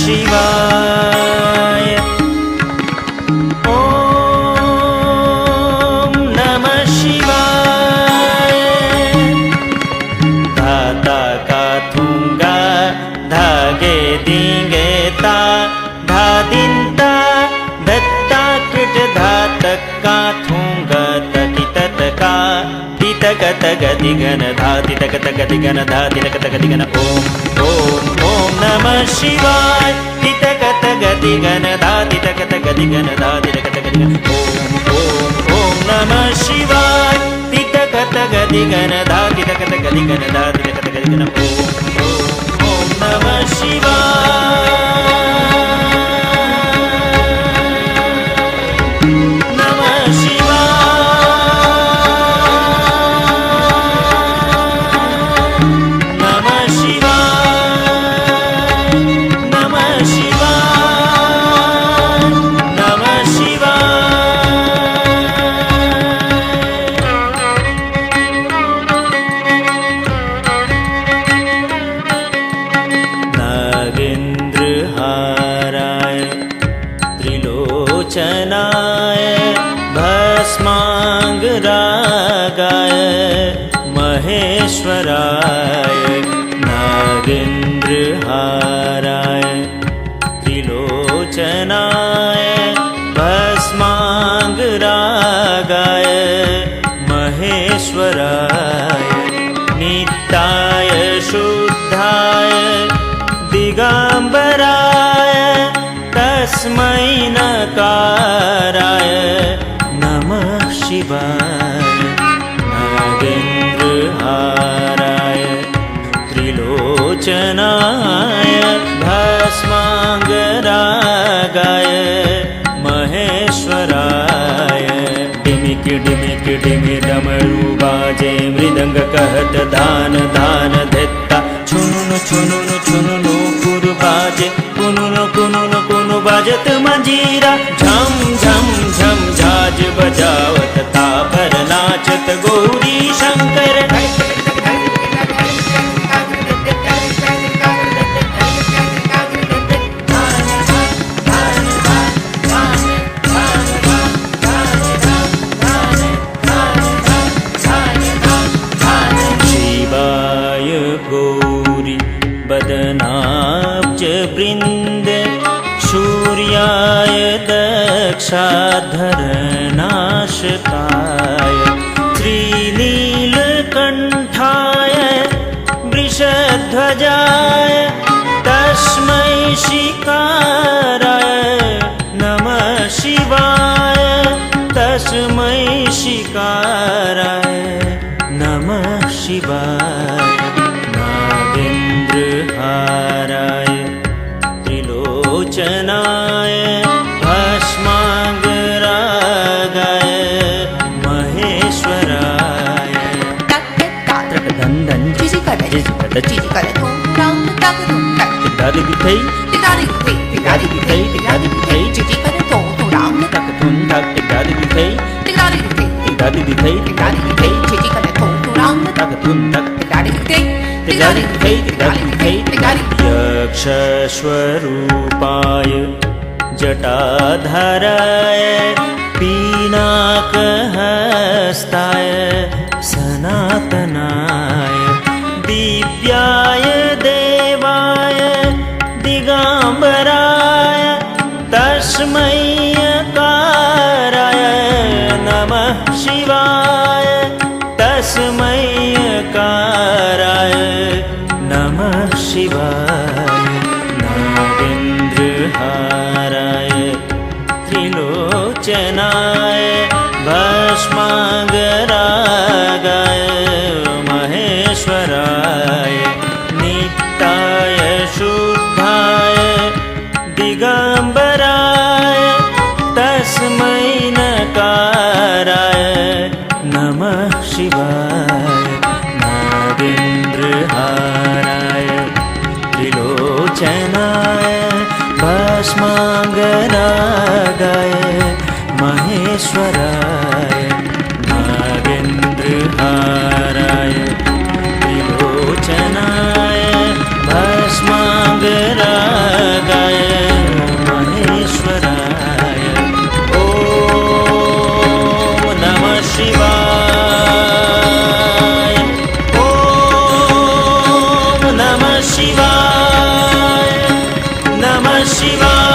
शिवाय। ओम नमः शिवाय। धाता का थूंगा धागे दींगे ता धादिंता धत्ता कृत धातक का थूंगा तति ततका तितक तक दिगन धाति तक तक दिगन धाति तक तक दिगन। ओम ओम ओम नमः शिवाय। तितक तक दिगन धाति तक तक दिगन धाति तक तक दिगन। ओम ओम ओम नमः शिवाय। तितक तक दिगन धाति तक तक दिगन धाति तक तक दिगन। ओम ओम ओम नमः शिवाय। नागेन्द्रहाराय त्रिलोचनाय भस्मांगरागाय महेश्वराय। नागेन्द्रहाराय त्रिलोचनाय भस्मांगरागाय महेश्वराय। नित्याय शुद्धाय दिगंबराय तस्मै नकाराय नमः शिवाय। नागेन्द्रहाराय त्रिलोचनाय भस्मांगरागाय महेश्वराय। डिमिक डिमिक डिमि डमरू बाजे मृदंग कहत धान धान धित्ता छुनुन छुनुन छुनुनु कुरु बाजे कुनुनु कुनुनु कुनु बाजत मंजीरा। झम झम झम झाज बजावत तापर नाचत गौरी शंकर। शिवाय गौरी बदनाब्ज वृंद सूर्याय दक्षाधरनाशकाय श्रीनीलकंठाय वृषध्वजाय तस्मै शिकाराय नमः शिवाय। तस्मै शिकाराय नमः शिवाय। नागेन्द्रहाराय त्रिलोचनाय भस्मांगरागाय महेश्वराय। त्रकदंदन जिजिकद जिजिकद धूम राम तकदूम तक तिगादि बिथै तिगादि बिथै तिगादि बिथै तिगादि बिथै जिजिकद धूम राम तकदूम तक तिगादि बिथै तिगादि बिथै तिगादि बिथै तिगादि बिथै जिजिकद धूम राम तकदूम तक तिगादि बिथै तिगादि बिथै तिगादि बिथै तिगादि। यक्षस्वरूपाय जटाधराय पीनाकहस्ताय सनातनाय दिव्याय देवाय दिगंबराय तस्मै यकाराय नमः शिवाय। तस्मै यकाराय नमः शिवाय। नागेन्द्रहाराय त्रिलोचनाय भस्मांगरागाय महेश्वराय। नित्याय शुद्धाय दिगंबराय तस्मै नकाराय नमः शिवाय। नागेन्द्रहाराय त्रिलोचनाय भस्मांगरागाय महेश्वराय। नागेन्द्रहाराय त्रिलोचनाय भस्मांगरागाय शिवाय।